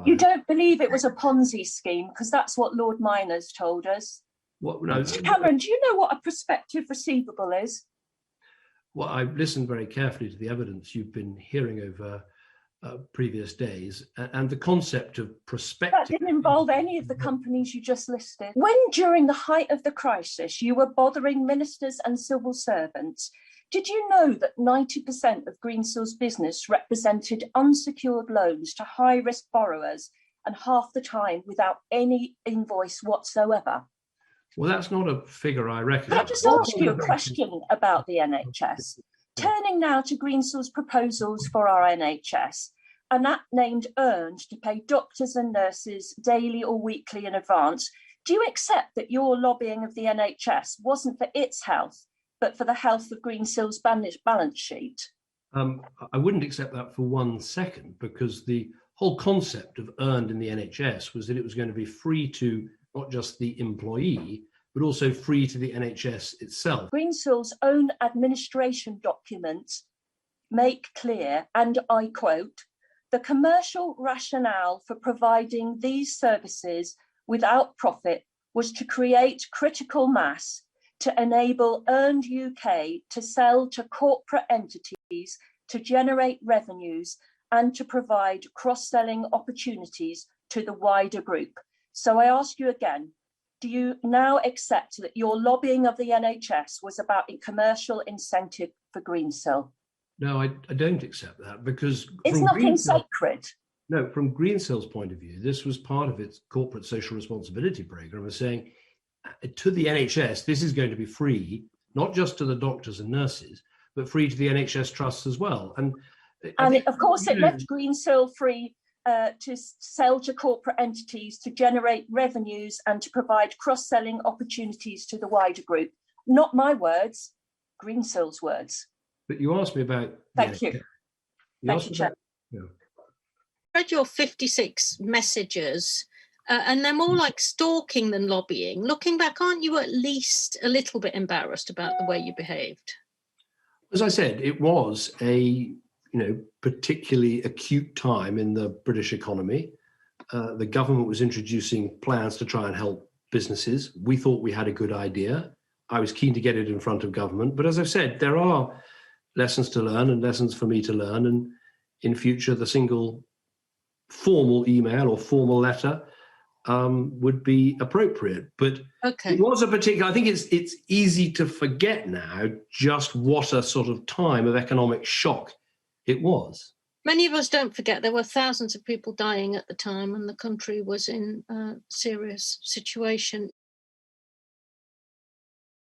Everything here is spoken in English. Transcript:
You don't believe it was a Ponzi scheme, because that's what Lord Miners told us. What, no, Cameron, do you know what a prospective receivable is? Well, I've listened very carefully to the evidence you've been hearing over previous days, and the concept of prospective... That didn't involve any of the companies you just listed. When, during the height of the crisis, you were bothering ministers and civil servants, did you know that 90% of Greensill's business represented unsecured loans to high-risk borrowers, and half the time without any invoice whatsoever? Well, that's not a figure I reckon. Can I just ask you a question about the NHS? Turning now to Greensill's proposals for our NHS, an app named Earned to pay doctors and nurses daily or weekly in advance. Do you accept that your lobbying of the NHS wasn't for its health, but for the health of Greensill's balance sheet? I wouldn't accept that for 1 second, because the whole concept of Earned in the NHS was that it was going to be free to not just the employee, but also free to the NHS itself. Greensill's own administration documents make clear, and I quote, "The commercial rationale for providing these services without profit was to create critical mass to enable Earned UK to sell to corporate entities, to generate revenues, and to provide cross-selling opportunities to the wider group." So I ask you again, do you now accept that your lobbying of the NHS was about a commercial incentive for Greensill? No, I don't accept that, because... It's nothing sacred. No, from Greensill's point of view, this was part of its corporate social responsibility programme, of saying to the NHS, this is going to be free, not just to the doctors and nurses, but free to the NHS trusts as well. And of course, it left Greensill free to sell to corporate entities, to generate revenues, and to provide cross-selling opportunities to the wider group. Not my words, Greensill's words. But you asked me about... Thank you. Thank you, Chair. I read your 56 messages, and they're more like stalking than lobbying. Looking back, aren't you at least a little bit embarrassed about the way you behaved? As I said, it was a particularly acute time in the British economy. The government was introducing plans to try and help businesses. We thought we had a good idea. I was keen to get it in front of government. But as I've said, there are lessons to learn and lessons for me to learn. And in future, the single formal email or formal letter would be appropriate. But It was a particular... I think it's easy to forget now just what a sort of time of economic shock it was. Many of us don't forget there were thousands of people dying at the time, and the country was in a serious situation.